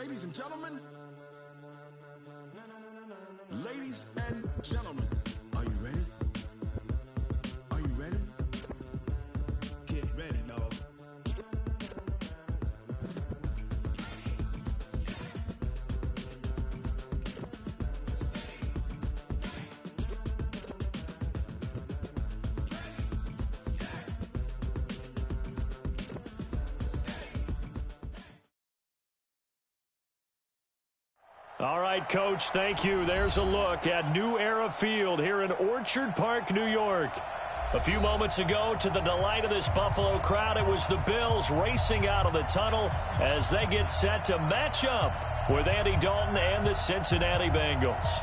Ladies and gentlemen, are you ready? Are you ready? Get ready, dog. All right, Coach, thank you. There's a look at New Era Field here in Orchard Park, New York. A few moments ago, to the delight of this Buffalo crowd, it was the Bills racing out of the tunnel as they get set to match up with Andy Dalton and the Cincinnati Bengals.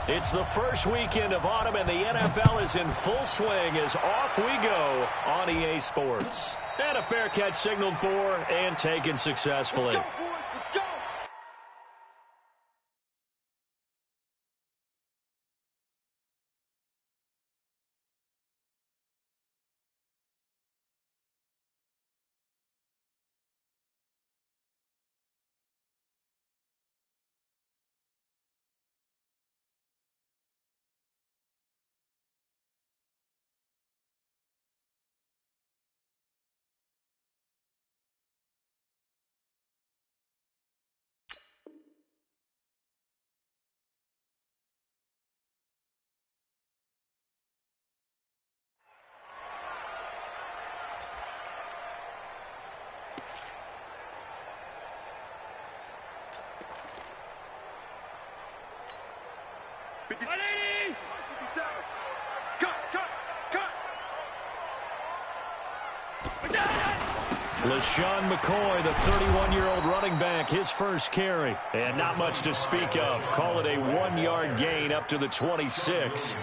It's the first weekend of autumn, and the NFL is in full swing as off we go on EA Sports. And a fair catch signaled for and taken successfully. Let's go, boys. Let's go. LaShawn McCoy, the 31-year-old running back, his first carry. And not much to speak of. Call it a 1-yard gain up to the 26.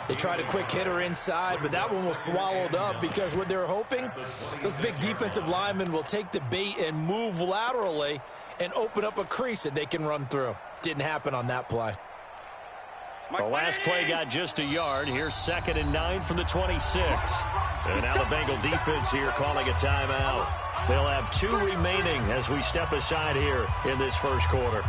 They tried a quick hitter inside, but that one was swallowed up because what they're hoping, those big defensive linemen will take the bait and move laterally and open up a crease that they can run through. Didn't happen on that play. The last play got just a yard. Here's 2nd and 9 from the 26. And now the Bengal defense here calling a timeout. They'll have 2 remaining as we step aside here in this first quarter.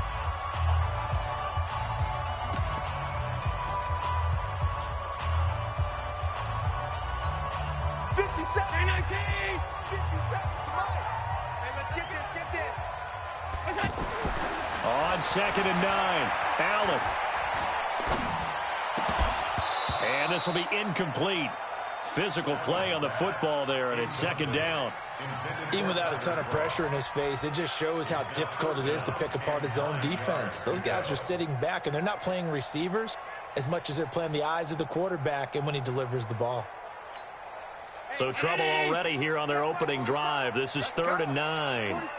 On 2nd and 9, Allen. And this will be incomplete. Physical play on the football there, and it's 2nd down. Even without a ton of pressure in his face, it just shows how difficult it is to pick apart his own defense. Those guys are sitting back, and they're not playing receivers as much as they're playing the eyes of the quarterback and when he delivers the ball. So trouble already here on their opening drive. This is 3rd and 9.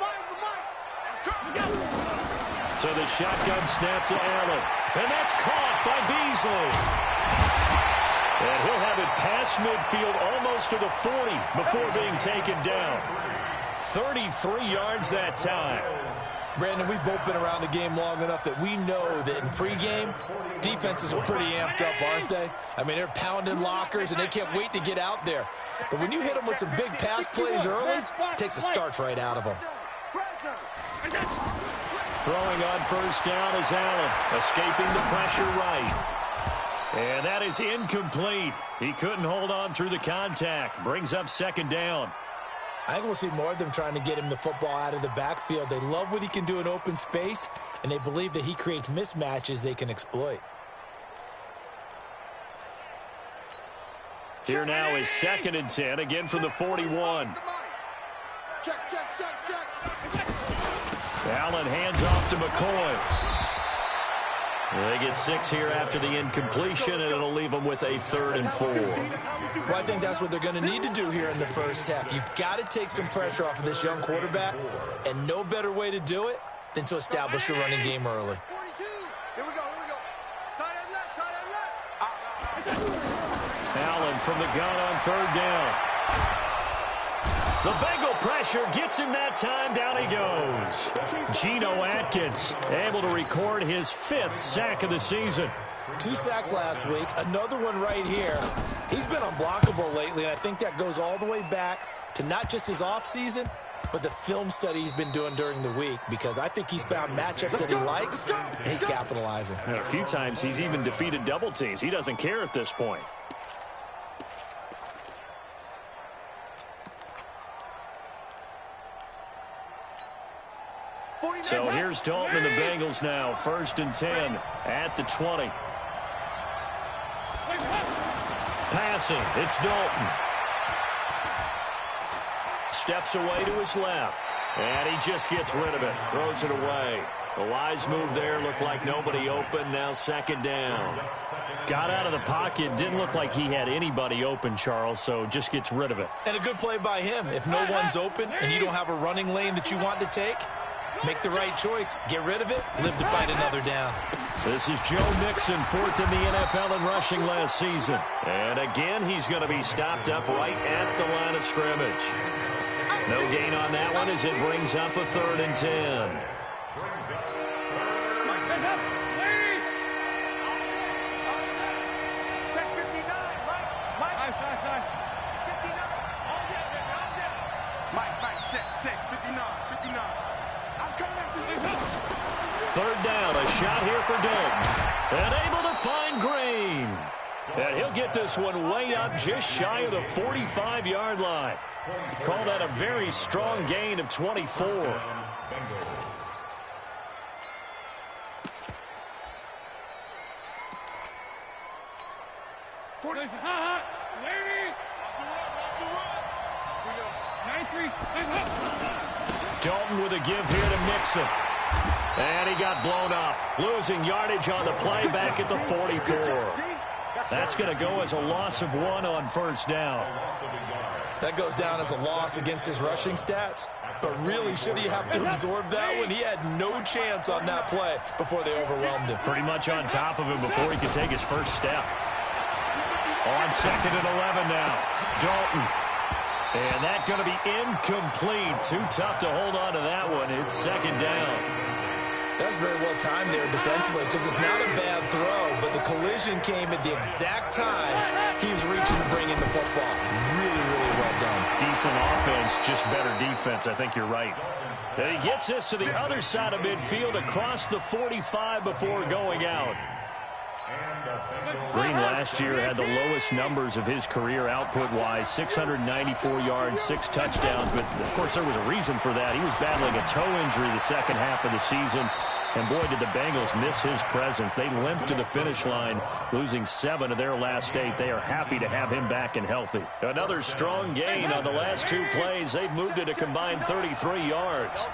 So the shotgun snap to Allen. And that's caught by Beasley. And he'll have it past midfield almost to the 40 before being taken down. 33 yards that time. Brandon, we've both been around the game long enough that we know that in pregame, defenses are pretty amped up, aren't they? I mean, they're pounding lockers, and they can't wait to get out there. But when you hit them with some big pass plays early, it takes the starch right out of them. Throwing on 1st down is Allen, escaping the pressure right. And that is incomplete. He couldn't hold on through the contact. Brings up 2nd down. I think we'll see more of them trying to get him the football out of the backfield. They love what he can do in open space, and they believe that he creates mismatches they can exploit. Here now is 2nd and 10, again from the 41. Allen hands off to McCoy. They get 6 here after the incompletion, and it'll leave them with a 3rd and 4. Well, I think that's what they're going to need to do here in the first half. You've got to take some pressure off of this young quarterback, and no better way to do it than to establish the running game early. Here we go. Tight end left. Allen from the gun on third down. The Bengal pressure gets him that time. Down he goes. Geno Atkins able to record his 5th sack of the season. 2 sacks last week, another one right here. He's been unblockable lately, and I think that goes all the way back to not just his offseason, but the film study he's been doing during the week, because I think he's found matchups that he likes, and he's capitalizing. A few times he's even defeated double teams. He doesn't care at this point. So here's Dalton and the Bengals now. 1st and 10 at the 20. Passing, it's Dalton. Steps away to his left. And he just gets rid of it. Throws it away. The wise move there. Looked like nobody open. Now 2nd down. Got out of the pocket. Didn't look like he had anybody open, Charles, so just gets rid of it. And a good play by him. If no one's open and you don't have a running lane that you want to take, make the right choice. Get rid of it. Live to fight another down. This is Joe Mixon, 4th in the NFL in rushing last season. And again, he's going to be stopped up right at the line of scrimmage. No gain on that one as it brings up a 3rd and 10. Third down, a shot here for Dalton. And able to find Green. And he'll get this one way up just shy of the 45-yard line. Call that a very strong gain of 24. Dalton with a give here to Mixon. And he got blown up. Losing yardage on the play back at the 44. That's going to go as a loss of 1 on 1st down. That goes down as a loss against his rushing stats. But really, should he have to absorb that one? He had no chance on that play before they overwhelmed him. Pretty much on top of him before he could take his first step. On 2nd and 11 now. Dalton. And that's going to be incomplete. Too tough to hold on to that one. It's 2nd down. That's very well timed there defensively, because it's not a bad throw, but the collision came at the exact time he was reaching to bring in the football. Really, really well done. Decent offense, just better defense. I think you're right. And he gets us to the other side of midfield across the 45 before going out. Green last year had the lowest numbers of his career output-wise, 694 yards, 6 touchdowns. But, of course, there was a reason for that. He was battling a toe injury the second half of the season. And, boy, did the Bengals miss his presence. They limped to the finish line, losing 7 of their last 8. They are happy to have him back and healthy. Another strong gain on the last 2 plays. They've moved it a combined 33 yards.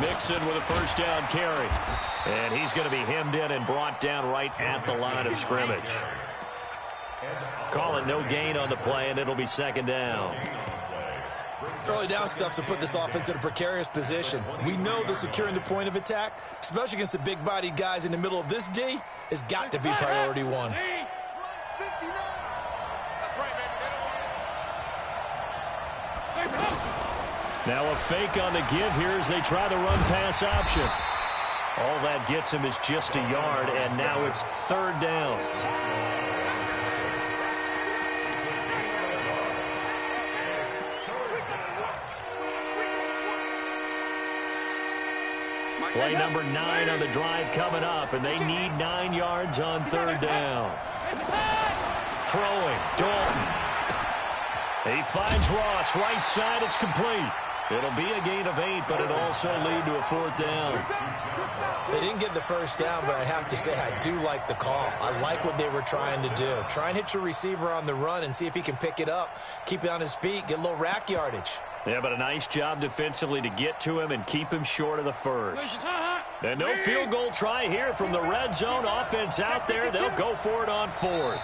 Mixon with a 1st down carry. And he's going to be hemmed in and brought down right at the line of scrimmage. Call it no gain on the play, and it'll be 2nd down. Early down stuff to put this offense in a precarious position. We know that securing the point of attack, especially against the big-bodied guys in the middle of this D, has got to be priority 1. Now a fake on the give here as they try the run-pass option. All that gets him is just a yard, and now it's 3rd down. Play number 9 on the drive coming up, and they need 9 yards on 3rd down. Throwing, Dalton. He finds Ross, right side, it's complete. It'll be a gain of 8, but it'll also lead to a 4th down. They didn't get the 1st down, but I have to say I do like the call. I like what they were trying to do. Try and hit your receiver on the run and see if he can pick it up, keep it on his feet, get a little rack yardage. Yeah, but a nice job defensively to get to him and keep him short of the 1st. And no field goal try here from the red zone. Offense out there. They'll go for it on 4th.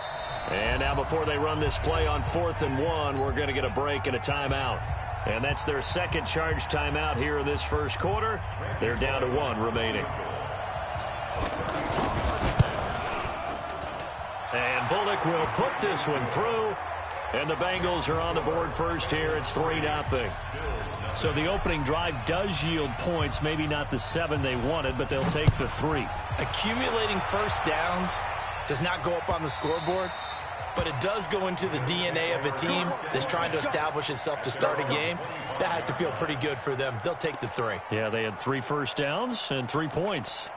And now before they run this play on 4th and 1, we're going to get a break and a timeout. And that's their 2nd charge timeout here in this 1st quarter. They're down to 1 remaining. quarterback will put this one through. And the Bengals are on the board first here. It's 3-0. So the opening drive does yield points. Maybe not the 7 they wanted, but they'll take the 3. Accumulating first downs does not go up on the scoreboard, but it does go into the DNA of a team that's trying to establish itself to start a game. That has to feel pretty good for them. They'll take the 3. Yeah, they had 3 first downs and 3 points.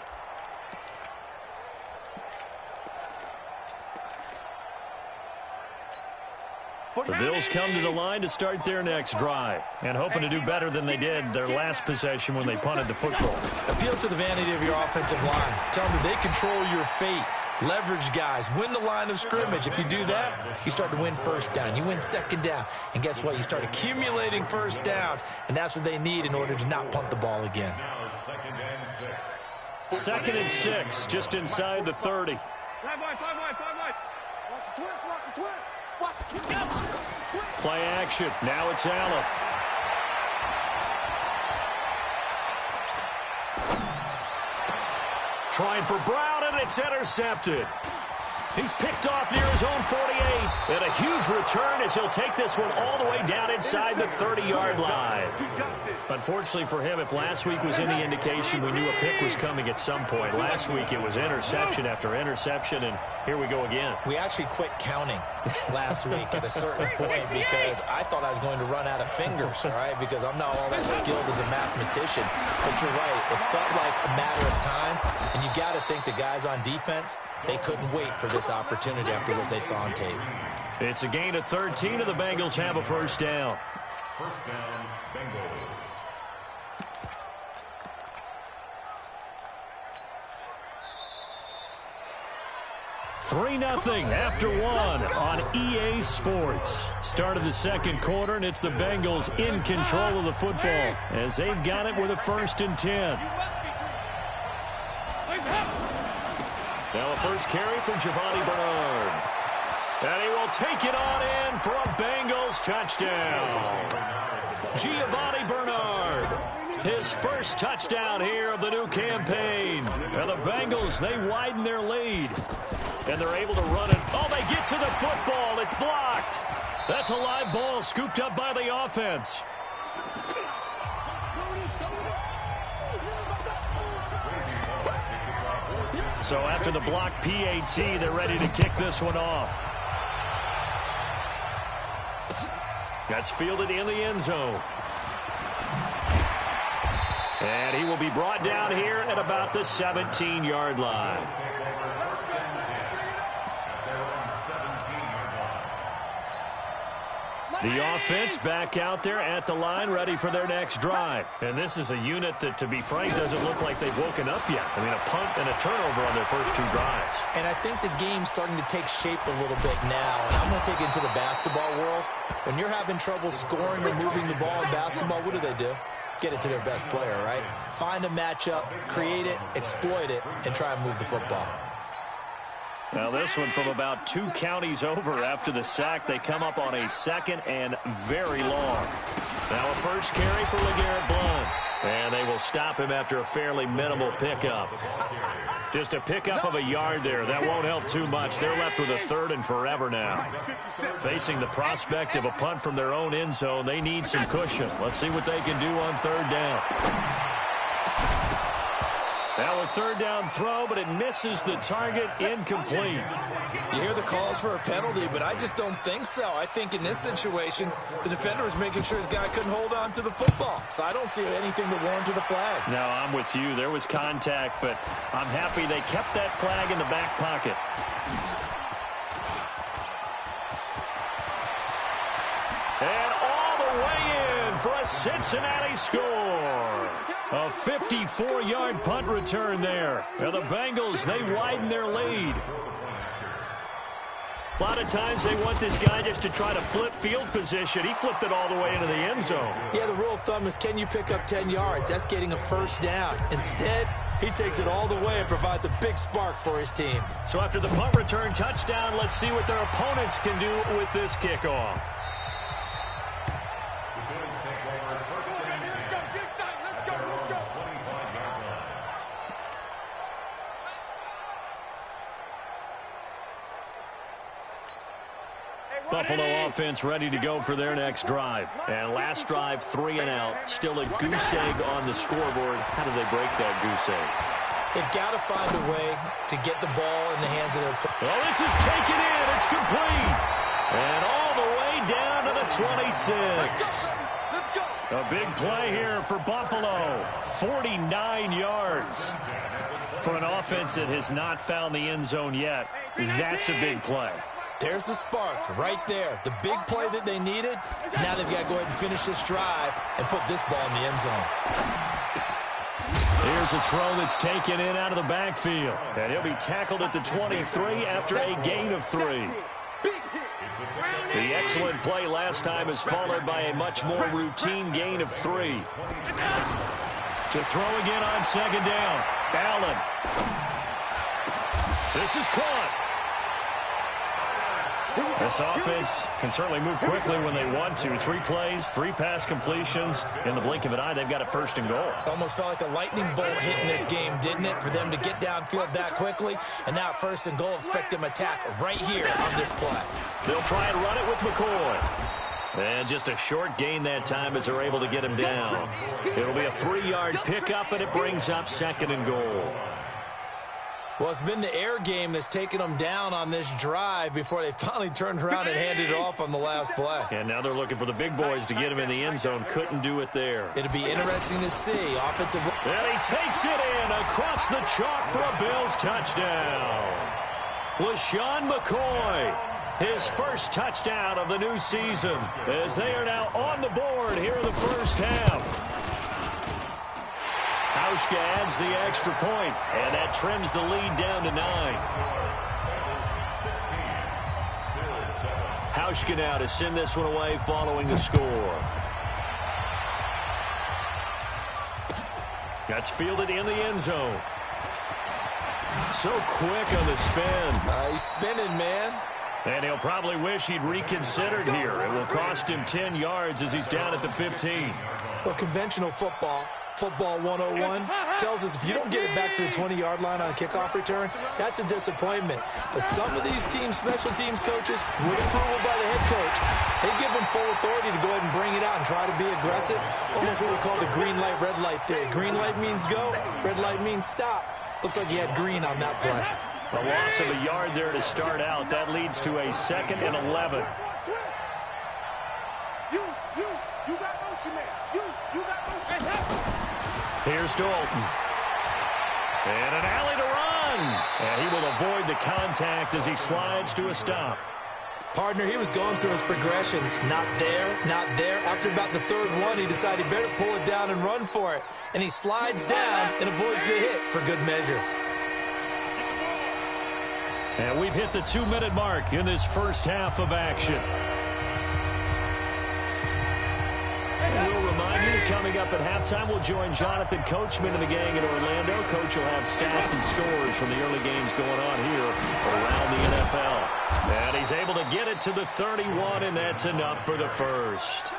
The Bills come to the line to start their next drive and hoping to do better than they did their last possession when they punted the football. Appeal to the vanity of your offensive line. Tell them they control your fate. Leverage guys. Win the line of scrimmage. If you do that, you start to win first down. You win second down. And guess what? You start accumulating first downs, and that's what they need in order to not punt the ball again. 2nd and 6, just inside the 30. Play action. Now it's Allen. Trying for Brown, and it's intercepted. He's picked off near his own 48. And a huge return as he'll take this one all the way down inside the 30-yard line. Unfortunately for him, if last week was any indication, we knew a pick was coming at some point. Last week it was interception after interception, and here we go again. We actually quit counting last week at a certain point because I thought I was going to run out of fingers, all right, because I'm not all that skilled as a mathematician. But you're right. It felt like a matter of time, and you got to think the guys on defense, they couldn't wait for this opportunity after what they saw on tape. It's a gain of 13, and the Bengals have a first down. First down, Bengals. 3-0 after 1 on EA Sports. Start of the second quarter, and it's the Bengals in control of the football as they've got it with a 1st and 10. Now a first carry for Giovanni Bernard. And he will take it on in for a Bengals touchdown. Giovanni Bernard, his first touchdown here of the new campaign. And the Bengals, they widen their lead. And they're able to run it. Oh, they get to the football. It's blocked. That's a live ball scooped up by the offense. So after the blocked PAT, they're ready to kick this one off. That's fielded in the end zone. And he will be brought down here at about the 17-yard line. The offense back out there at the line, ready for their next drive. And this is a unit that, to be frank, doesn't look like they've woken up yet. I mean, a punt and a turnover on their first 2 drives. And I think the game's starting to take shape a little bit now. And I'm going to take it into the basketball world. When you're having trouble scoring or moving the ball in basketball, what do? Get it to their best player, right? Find a matchup, create it, exploit it, and try and move the football. Now this one from about 2 counties over after the sack. They come up on a 2nd and very long. Now a first carry for LeGarrette Blount. And they will stop him after a fairly minimal pickup. Just a pickup of a yard there. That won't help too much. They're left with a 3rd and forever now. Facing the prospect of a punt from their own end zone, they need some cushion. Let's see what they can do on 3rd down. Now a 3rd down throw, but it misses the target, incomplete. You hear the calls for a penalty, but I just don't think so. I think in this situation, the defender was making sure his guy couldn't hold on to the football. So I don't see anything to warrant to the flag. No, I'm with you. There was contact, but I'm happy they kept that flag in the back pocket. And all the way in for a Cincinnati score. A 54-yard punt return there. Now the Bengals, they widen their lead. A lot of times they want this guy just to try to flip field position. He flipped it all the way into the end zone. Yeah, the rule of thumb is, can you pick up 10 yards? That's getting a first down. Instead, he takes it all the way and provides a big spark for his team. So after the punt return touchdown, let's see what their opponents can do with this kickoff. Buffalo offense ready to go for their next drive. And last drive, 3 and out. Still a goose egg on the scoreboard. How do they break that goose egg? They've got to find a way to get the ball in the hands of their players. Well, this is taken in. It's complete. And all the way down to the 26. A big play here for Buffalo. 49 yards. For an offense that has not found the end zone yet, that's a big play. There's the spark right there. The big play that they needed. Now they've got to go ahead and finish this drive and put this ball in the end zone. Here's a throw that's taken in out of the backfield. And he'll be tackled at the 23 after a gain of 3. The excellent play last time is followed by a much more routine gain of 3. To throw again on second down. Allen. This is caught. This offense can certainly move quickly when they want to. 3 plays, 3 pass completions. In the blink of an eye, they've got a first and goal. Almost felt like a lightning bolt hit in this game, didn't it? For them to get downfield that quickly. And now first and goal, expect them to attack right here on this play. They'll try and run it with McCoy. And just a short gain that time as they're able to get him down. It'll be a 3-yard pickup, and it brings up second and goal. Well, it's been the air game that's taken them down on this drive before they finally turned around and handed it off on the last play. And now they're looking for the big boys to get him in the end zone. Couldn't do it there. It'll be interesting to see. Offensive. And he takes it in across the chalk for a Bills touchdown. LaShawn McCoy, his first touchdown of the new season, as they are now on the board here in the first half. Hauschka adds the extra point, and that trims the lead down to 9. Hauschka now to send this one away following the score. That's fielded in the end zone. So quick on the spin. He's spinning, man. And he'll probably wish he'd reconsidered here. It will cost him 10 yards as he's down at the 15. Well, conventional football 101, tells us if you don't get it back to the 20-yard line on a kickoff return, that's a disappointment. But some of these teams, special teams coaches, with approval by the head coach, they give them full authority to go ahead and bring it out and try to be aggressive. Almost what we call the green light, red light theory. Green light means go, red light means stop. Looks like he had green on that play. A loss of a yard there to start out. That leads to a 2nd and 11. Here's Dalton. And an alley to run. And he will avoid the contact as he slides to a stop. Partner, he was going through his progressions. Not there, not there. After about the 3rd one, he decided better pull it down and run for it. And he slides down and avoids the hit for good measure. And we've hit the 2-minute mark in this first half of action. And we'll remind you that coming up at halftime, we'll join Jonathan Coachman and the gang in Orlando. Coach will have stats and scores from the early games going on here around the NFL. And he's able to get it to the 31, and that's enough for the first.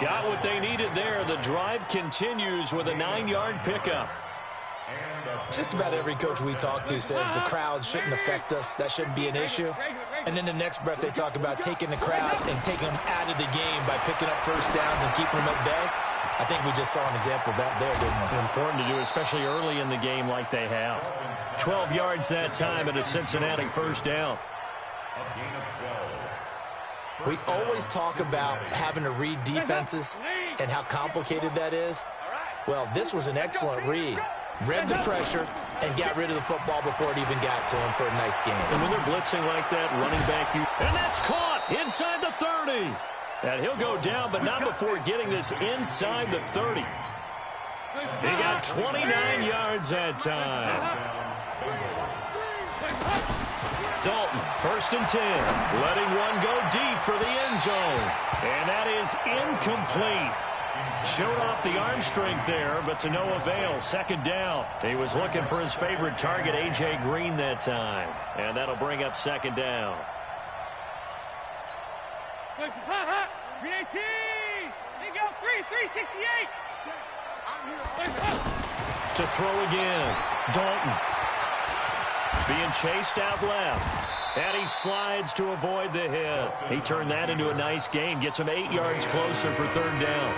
Got what they needed there. The drive continues with a 9-yard pickup. Just about every coach we talk to says the crowd shouldn't affect us. That shouldn't be an issue. And then the next breath they talk about taking the crowd and taking them out of the game by picking up first downs and keeping them at bay. I think we just saw an example of that there, didn't we? Important to do, especially early in the game like they have. 12 yards that time and a Cincinnati first down. We always talk about having to read defenses and how complicated that is. Well, this was an excellent read. Read the pressure and got rid of the football before it even got to him for a nice game. And when they're blitzing like that, running back, and that's caught inside the 30. And he'll go down, but not before getting this inside the 30. He got 29 yards that time. Dalton, 1st and 10, letting one go deep for the end zone. And that is incomplete. Showed off the arm strength there, but to no avail. 2nd down. He was looking for his favorite target, A.J. Green, that time. And that'll bring up 2nd down. To throw again. Dalton. Being chased out left. And he slides to avoid the hit. He turned that into a nice gain. Gets him 8 yards closer for third down.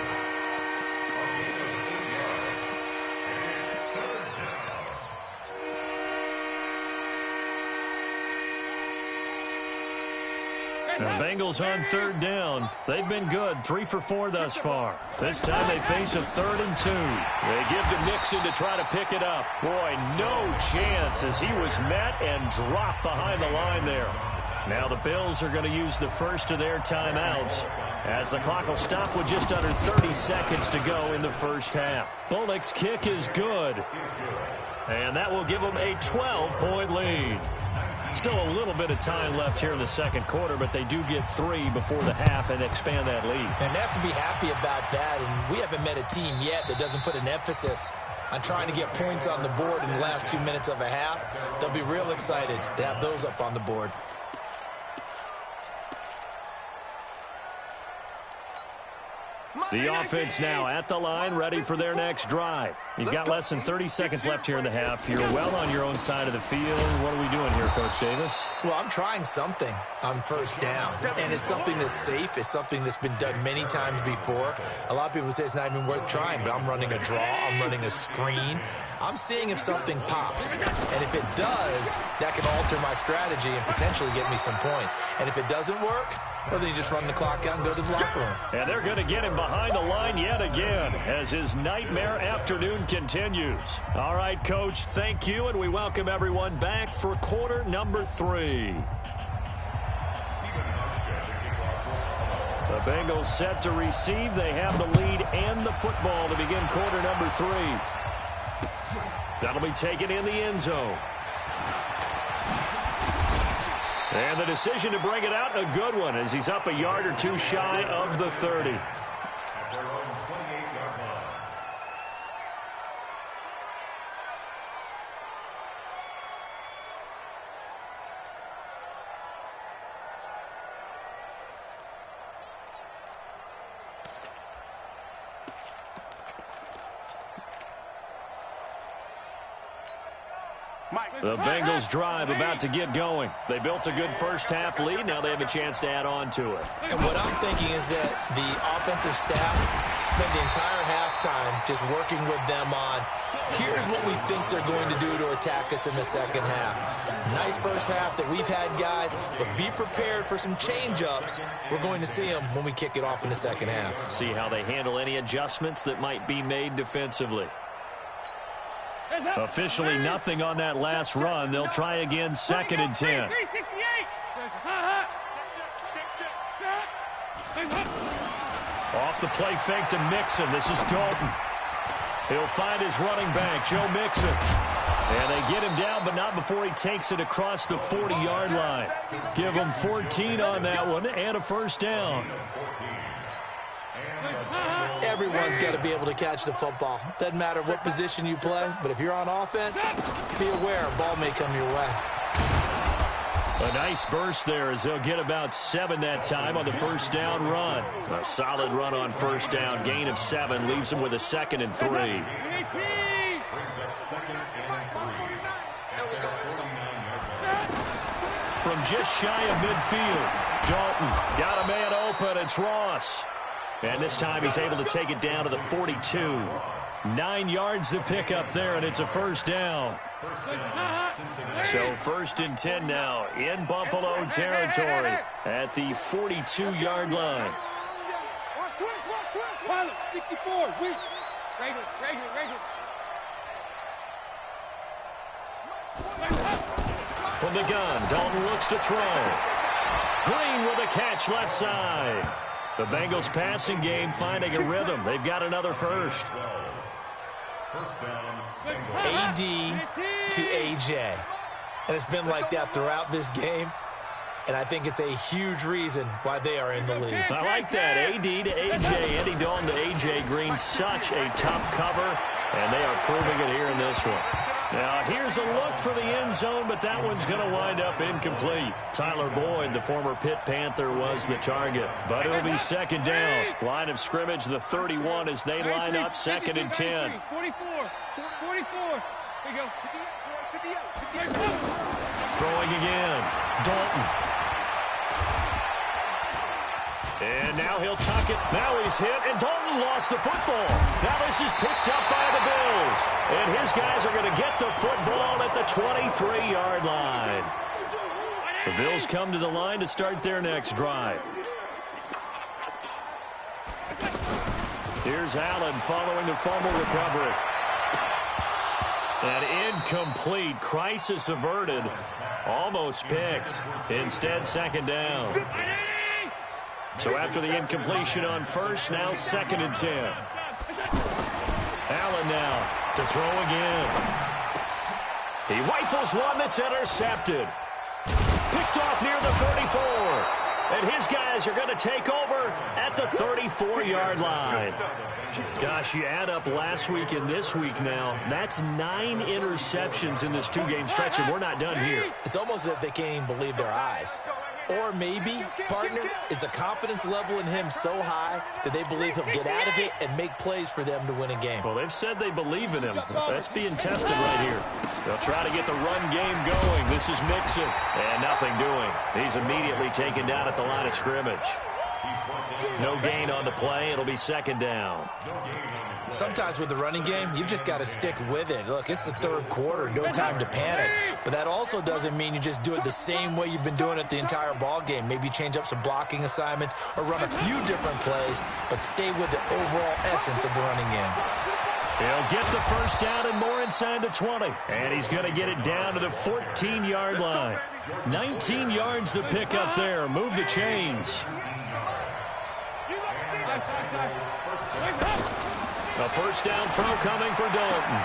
The Bengals on third down. They've been good, 3 for 4 thus far. This time they face a 3rd and 2. They give to Mixon to try to pick it up. Boy, no chance as he was met and dropped behind the line there. Now the Bills are going to use the first of their timeouts as the clock will stop with just under 30 seconds to go in the first half. Bullock's kick is good. And that will give them a 12-point lead. Still a little bit of time left here in the second quarter, but they do get 3 before the half and expand that lead. And they have to be happy about that, and we haven't met a team yet that doesn't put an emphasis on trying to get points on the board in the last 2 minutes of a half. They'll be real excited to have those up on the board. The offense now at the line, ready for their next drive. You've got less than 30 seconds left here in the half. You're well on your own side of the field. What are we doing here, Coach Davis? Well, I'm trying something on first down, and it's something that's safe. It's something that's been done many times before. A lot of people say it's not even worth trying, but I'm running a draw. I'm running a screen. I'm seeing if something pops, and if it does, that can alter my strategy and potentially get me some points. And if it doesn't work, well, then you just run the clock out and go to the locker room. And they're going to get him behind the line yet again as his nightmare afternoon continues. All right, Coach, thank you, and we welcome everyone back for quarter number 3. The Bengals set to receive. They have the lead and the football to begin quarter number 3. That'll be taken in the end zone. And the decision to bring it out, a good one, as he's up a yard or 2 shy of the 30. The Bengals drive about to get going. They built a good first half lead. Now they have a chance to add on to it. And what I'm thinking is that the offensive staff spent the entire halftime just working with them on, here's what we think they're going to do to attack us in the second half. Nice first half that we've had, guys, but be prepared for some change-ups. We're going to see them when we kick it off in the second half. See how they handle any adjustments that might be made defensively. Officially nothing on that last run. They'll try again, 2nd and 10. Off the play fake to Mixon. This is Dalton. He'll find his running back, Joe Mixon. And they get him down, but not before he takes it across the 40-yard line. Give him 14 on that one and a first down. Everyone's got to be able to catch the football. Doesn't matter what position you play, but if you're on offense, be aware a ball may come your way. A nice burst there as they'll get about 7 that time on the first down run. A solid run on first down. Gain of 7 leaves them with a 2nd and 3. From just shy of midfield, Dalton got a man open. It's Ross. And this time he's able to take it down to the 42. 9 yards to pick up there, and it's a first down. So 1st and 10 now in Buffalo territory at the 42-yard line. 64. From the gun, Dalton looks to throw. Green with a catch left side. The Bengals passing game finding a rhythm. They've got another first. AD to AJ. And it's been like that throughout this game. And I think it's a huge reason why they are in the lead. I like that. AD to AJ. Andy Dalton to AJ Green. Such a tough cover. And they are proving it here in this one. Now, here's a look for the end zone, but that one's going to wind up incomplete. Tyler Boyd, the former Pitt Panther, was the target. But it'll be 2nd down. Line of scrimmage, the 31 as they line up, 2nd and 10. 44. Here we go. Throwing again. Dalton. And now he'll tuck it. Now he's hit, and Dalton lost the football. Now this is picked up by the Bills. And his guys are going to get the football at the 23-yard line. The Bills come to the line to start their next drive. Here's Allen following the fumble recovery. An incomplete, crisis averted, almost picked. Instead, second down. So after the incompletion on first, now 2nd and 10. Allen now to throw again. He rifles one that's intercepted. Picked off near the 34. And his guys are going to take over at the 34-yard line. Gosh, you add up last week and this week now. That's 9 interceptions in this 2-game stretch, and we're not done here. It's almost as if they can't even believe their eyes. Or maybe, partner, is the confidence level in him so high that they believe he'll get out of it and make plays for them to win a game. Well, they've said they believe in him. That's being tested right here. They'll try to get the run game going. This is Mixon. And nothing doing. He's immediately taken down at the line of scrimmage. No gain on the play. It'll be 2nd down. Sometimes with the running game, you've just got to stick with it. Look, it's the 3rd quarter, no time to panic. But that also doesn't mean you just do it the same way you've been doing it the entire ball game. Maybe change up some blocking assignments or run a few different plays, but stay with the overall essence of the running game. He'll get the first down and more inside the 20. And he's going to get it down to the 14-yard line. 19 yards to pick up there. Move the chains. A first down throw coming for Dalton.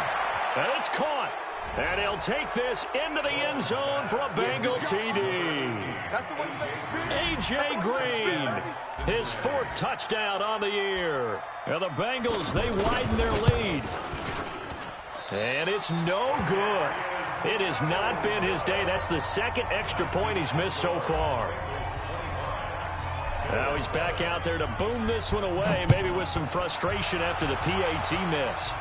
And it's caught. And he'll take this into the end zone for a Bengal TD. A.J. Green, his 4th touchdown on the year. And the Bengals, they widen their lead. And it's no good. It has not been his day. That's the 2nd extra point he's missed so far. Now he's back out there to boom this one away, maybe with some frustration after the PAT miss.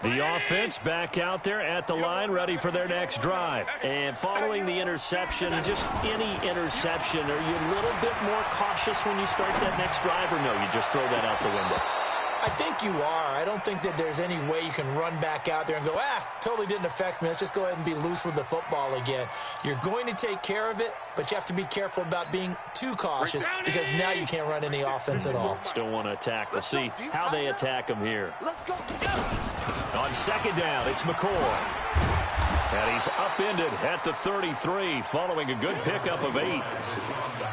The offense back out there at the line, ready for their next drive. And following the interception, just any interception, are you a little bit more cautious when you start that next drive, or no, you just throw that out the window? I think you are. I don't think that there's any way you can run back out there and go, totally didn't affect me. Let's just go ahead and be loose with the football again. You're going to take care of it, but you have to be careful about being too cautious because now you can't run any offense at all. Still want to attack. We'll see how they attack them here. On 2nd down, it's McCoy. And he's upended at the 33 following a good pickup of 8.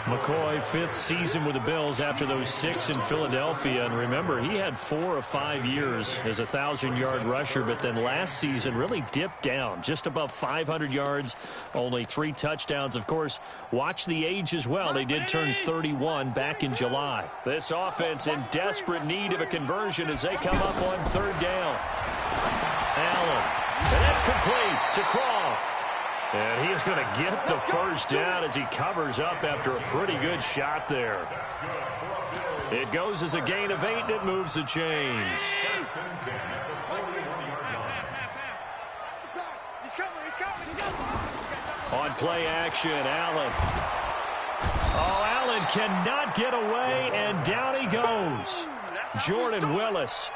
McCoy, 5th season with the Bills after those 6 in Philadelphia. And remember, he had 4 of 5 years as a 1,000-yard rusher, but then last season really dipped down, just above 500 yards, only 3 touchdowns. Of course, watch the age as well. They did turn 31 back in July. This offense in desperate need of a conversion as they come up on 3rd down. Allen. And that's complete to Croft. And he is going to get the first down as he covers up after a pretty good shot there. It goes as a gain of 8, and it moves the chains. On play action, Allen. Oh, Allen cannot get away, and down he goes. Jordan Willis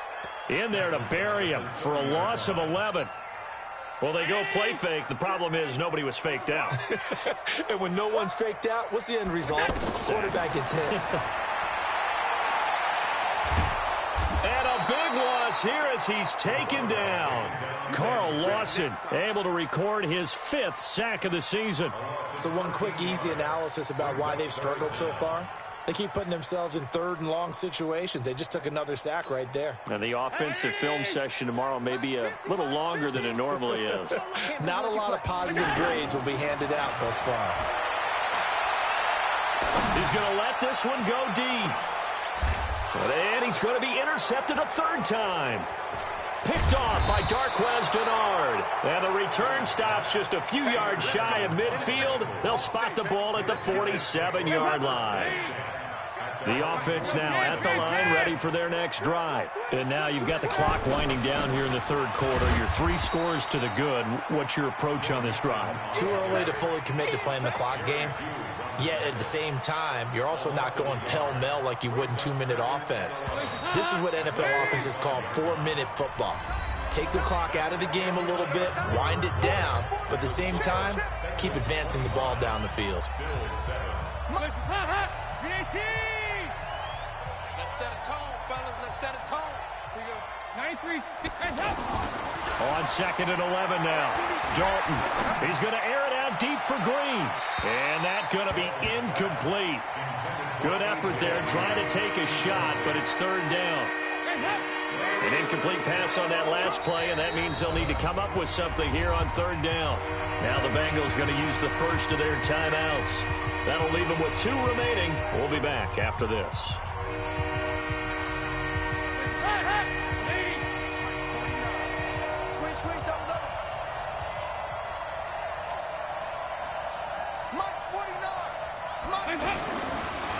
in there to bury him for a loss of 11. Well, they go play fake. The problem is nobody was faked out. And when no one's faked out, what's the end result? Quarterback gets hit. And a big loss here as he's taken down. Carl Lawson able to record his 5th sack of the season. So one quick, easy analysis about why they've struggled so far. They keep putting themselves in 3rd and long situations. They just took another sack right there. And the offensive film session tomorrow may be a little longer than it normally is. Not a lot of positive grades will be handed out thus far. He's going to let this one go deep. And he's going to be intercepted a third time. Picked off by Darquez Denard. And the return stops just a few yards shy of midfield. They'll spot the ball at the 47-yard line. The offense now at the line, ready for their next drive. And now you've got the clock winding down here in the third quarter. You're 3 scores to the good. What's your approach on this drive? Too early to fully commit to playing the clock game. Yet at the same time, you're also not going pell-mell like you would in 2-minute offense. This is what NFL offenses call 4-minute football. Take the clock out of the game a little bit, wind it down, but at the same time, keep advancing the ball down the field. Let's set a tone, fellas. Let's set a tone. Here we go. 93. On 2nd and 11 now. Dalton. He's going to air it out deep for Green. And that's going to be incomplete. Good effort there trying to take a shot, but it's third down. An incomplete pass on that last play, and that means they'll need to come up with something here on third down. Now the Bengals going to use the first of their timeouts. That'll leave them with 2 remaining. We'll be back after this.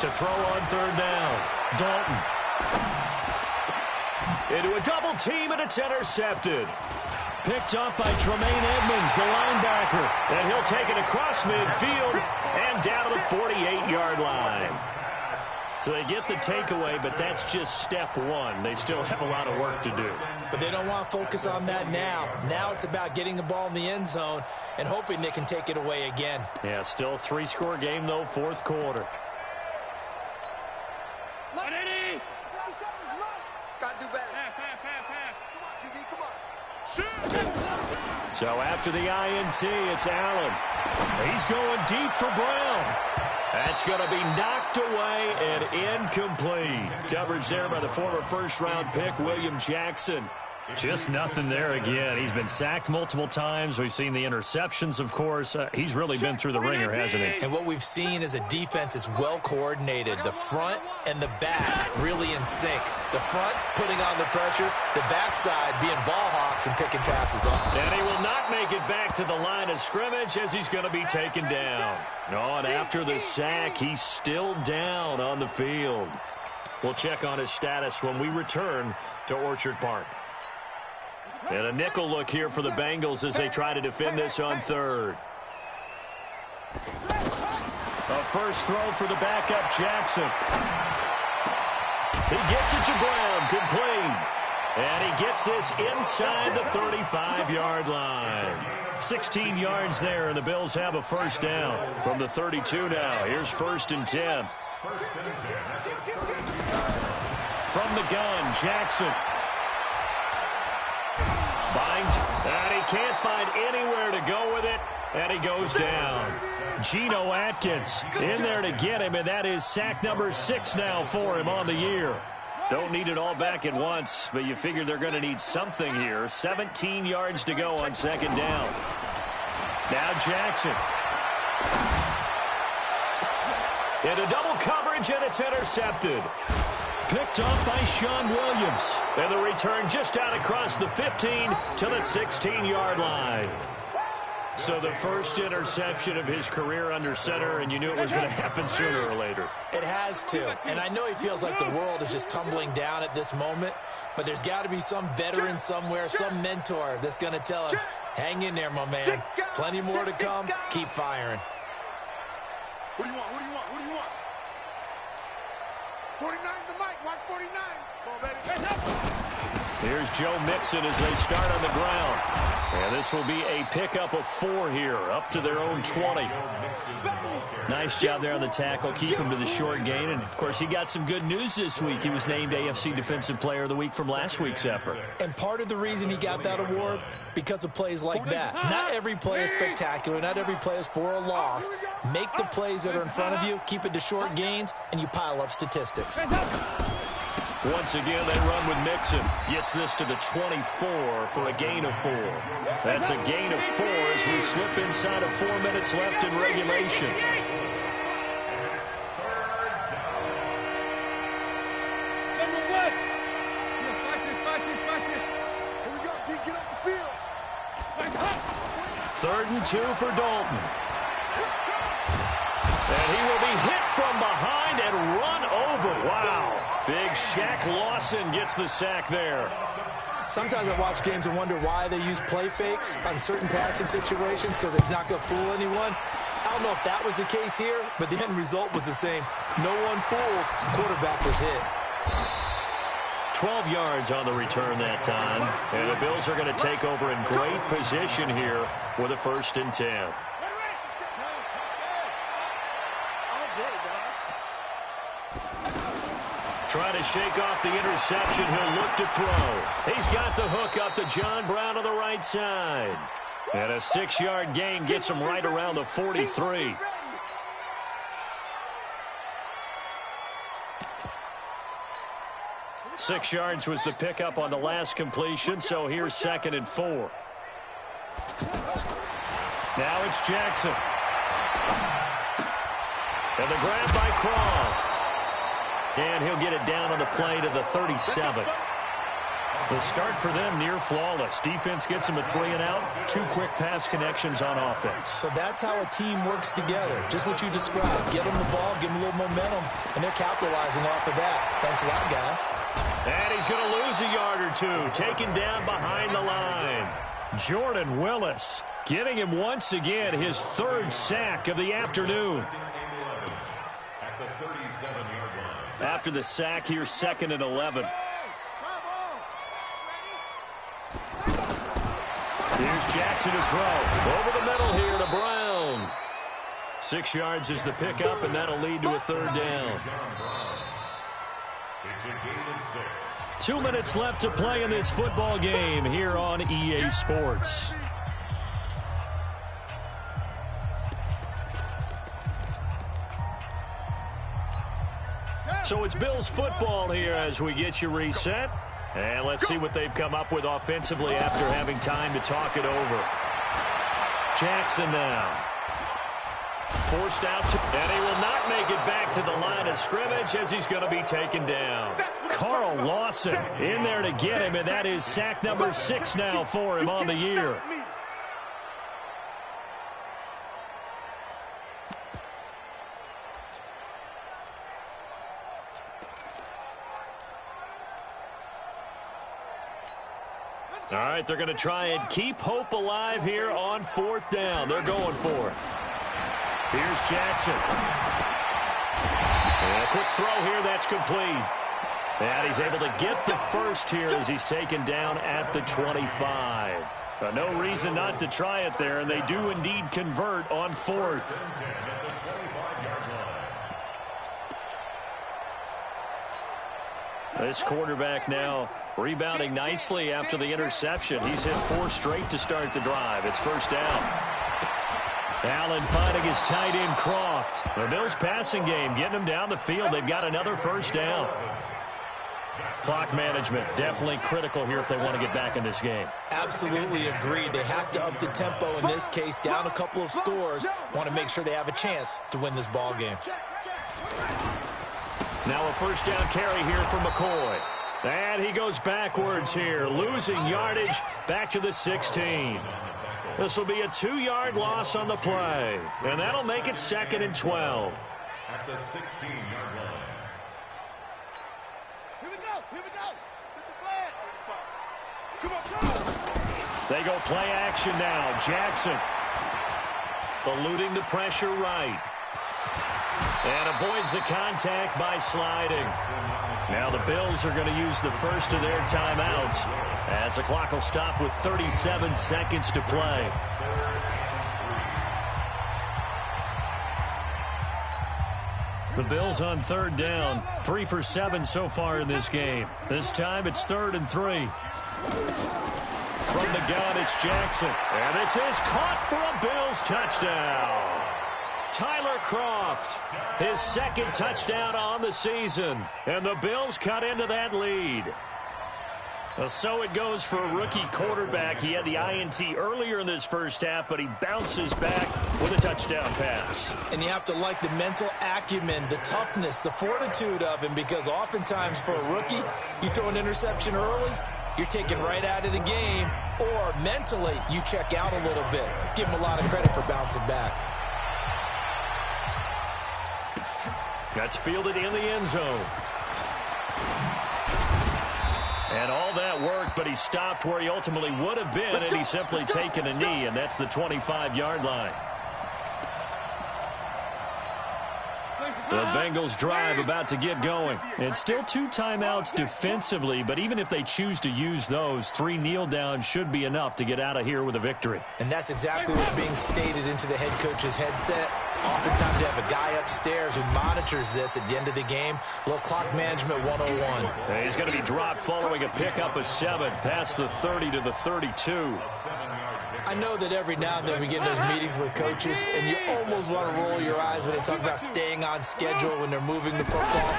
To throw on third down, Dalton. Into a double team, and it's intercepted. Picked up by Tremaine Edmonds, the linebacker. And he'll take it across midfield and down to the 48-yard line. So they get the takeaway, but that's just step one. They still have a lot of work to do. But they don't want to focus on that now. Now it's about getting the ball in the end zone and hoping they can take it away again. Yeah, still 3-score game, though, fourth quarter. Got to do better. So after the INT, it's Allen. He's going deep for Brown. That's going to be knocked away and incomplete. Coverage there by the former first-round pick, William Jackson. Just nothing there again. He's been sacked multiple times. We've seen the interceptions, of course. He's really been through the ringer, hasn't he? And what we've seen is a defense that's well coordinated. The front and the back really in sync. The front putting on the pressure, the backside being ball hawks and picking passes up. And he will not make it back to the line of scrimmage as he's going to be taken down. Oh, and after the sack, he's still down on the field. We'll check on his status when we return to Orchard Park. And a nickel look here for the Bengals as they try to defend this on third. A first throw for the backup, Jackson. He gets it to Brown, complete. And he gets this inside the 35-yard line. 16 yards there, and the Bills have a first down from the 32 now. Here's 1st and 10. From the gun, Jackson. Binds, and he can't find anywhere to go with it, and he goes down. Geno Atkins in there to get him, and that is sack number 6 now for him on the year. Don't need it all back at once, but you figure they're going to need something here. 17 yards to go on 2nd down. Now Jackson. Into double coverage, and it's intercepted. Picked off by Sean Williams. And the return just out across the 15 to the 16-yard line. So the first interception of his career under center, and you knew it was going to happen sooner or later. It has to. And I know he feels like the world is just tumbling down at this moment, but there's got to be some veteran somewhere, some mentor that's going to tell him, hang in there, my man. Plenty more to come. Keep firing. What do you want? What do you want? What do you want? 49 the mic. Watch 49. Come on, baby. Here's Joe Mixon as they start on the ground. And this will be a pickup of 4 here, up to their own 20. Nice job there on the tackle. Keep him to the short gain. And, of course, he got some good news this week. He was named AFC Defensive Player of the Week from last week's effort. And part of the reason he got that award, because of plays like that. Not every play is spectacular. Not every play is for a loss. Make the plays that are in front of you, keep it to short gains, and you pile up statistics. Once again, they run with Mixon. Gets this to the 24 for a gain of 4. That's a gain of 4 as we slip inside of 4 minutes left in regulation. 3rd and 2 for Dalton. And he will be hit from behind and run over. Wow. Big Shaq Lawson gets the sack there. Sometimes I watch games and wonder why they use play fakes on certain passing situations, because it's not going to fool anyone. I don't know if that was the case here, but the end result was the same. No one fooled. Quarterback was hit. 12 yards on the return that time. And the Bills are going to take over in great position here with a 1st and 10. Trying to shake off the interception. He'll look to throw. He's got the hook up to John Brown on the right side. And a 6-yard gain gets him right around the 43. Six yards was the pickup on the last completion, so here's 2nd and 4. Now it's Jackson. And the grab by Croft. And he'll get it down on the play to the 37. The start for them near flawless. Defense gets them a 3-and-out. 2 quick pass connections on offense. So that's how a team works together. Just what you described. Give them the ball, give them a little momentum, and they're capitalizing off of that. Thanks a lot, guys. And he's going to lose a yard or 2. Taken down behind the line. Jordan Willis getting him once again his 3rd sack of the afternoon. After the sack, here's 2nd and 11. Here's Jackson to throw. Over the middle here to Brown. 6 yards is the pickup, and that'll lead to a 3rd down. 2 minutes left to play in this football game here on EA Sports. So it's Bills football here as we get you reset. And let's see what they've come up with offensively after having time to talk it over. Jackson now. Forced out, and he will not make it back to the line of scrimmage as he's going to be taken down. Carl Lawson in there to get him, and that is sack number 6 now for him on the year. All right, they're going to try and keep hope alive here on 4th down. They're going for it. Here's Jackson. And a quick throw here, that's complete. And he's able to get the first here as he's taken down at the 25. No reason not to try it there, and they do indeed convert on 4th. This quarterback now rebounding nicely after the interception. He's hit 4 straight to start the drive. It's 1st down. Allen finding his tight end Croft. The Bills passing game getting them down the field. They've got another 1st down. Clock management definitely critical here if they want to get back in this game. Absolutely agreed. They have to up the tempo in this case, down a couple of scores. Want to make sure they have a chance to win this ball game. Now a 1st down carry here for McCoy. And he goes backwards here, losing yardage back to the 16. This will be a 2-yard loss on the play, and that'll make it 2nd and 12. At the 16-yard line. Here we go. Hit the flag. Come on. They go play action now. Jackson eluding the pressure right. And avoids the contact by sliding. Now the Bills are going to use the first of their timeouts as the clock will stop with 37 seconds to play. The Bills on 3rd down, 3 for 7 so far in this game. This time it's 3rd and 3. From the gun, it's Jackson. And this is caught for a Bills touchdown. Tyler Croft, his 2nd touchdown on the season. And the Bills cut into that lead. So it goes for a rookie quarterback. He had the INT earlier in this first half, but he bounces back with a touchdown pass. And you have to like the mental acumen, the toughness, the fortitude of him, because oftentimes for a rookie, you throw an interception early, you're taken right out of the game, or mentally you check out a little bit. Give him a lot of credit for bouncing back. That's fielded in the end zone. And all that worked, but he stopped where he ultimately would have been, and he's simply taken a knee, and that's the 25-yard line. The Bengals drive about to get going. And still 2 timeouts defensively, but even if they choose to use those, 3 kneel downs should be enough to get out of here with a victory. And that's exactly what's being stated into the head coach's headset. Oftentimes you have a guy upstairs who monitors this at the end of the game. A little clock management 101. And he's going to be dropped following a pickup of 7 past the 30 to the 32. I know that every now and then we get in those meetings with coaches, and you almost want to roll your eyes when they talk about staying on schedule when they're moving the football.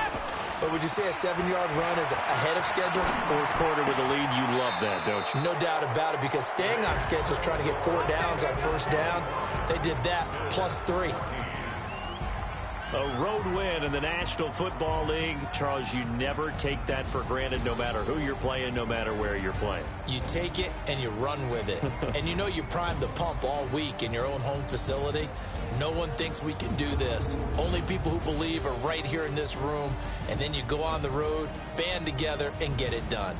But would you say a 7-yard run is ahead of schedule? Fourth quarter with a lead, you love that, don't you? No doubt about it, because staying on schedule is trying to get 4 downs on first down. They did that, plus 3. A road win in the National Football League. Charles, you never take that for granted, no matter who you're playing, no matter where you're playing. You take it and you run with it. And you know you primed the pump all week in your own home facility. No one thinks we can do this. Only people who believe are right here in this room. And then you go on the road, band together, and get it done.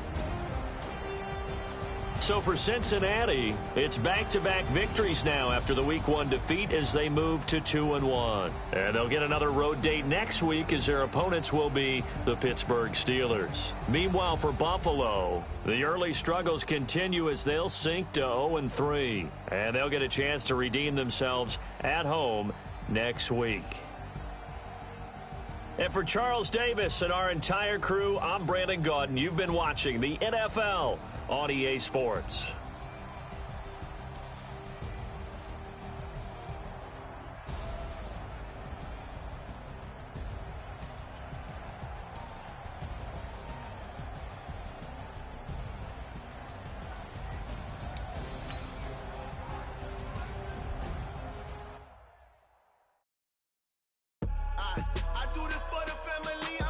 So for Cincinnati, it's back-to-back victories now after the Week 1 defeat as they move to 2-1. And they'll get another road date next week as their opponents will be the Pittsburgh Steelers. Meanwhile, for Buffalo, the early struggles continue as they'll sink to 0-3. And they'll get a chance to redeem themselves at home next week. And for Charles Davis and our entire crew, I'm Brandon Gaudin. You've been watching the NFL on EA Sports. I do this for the family.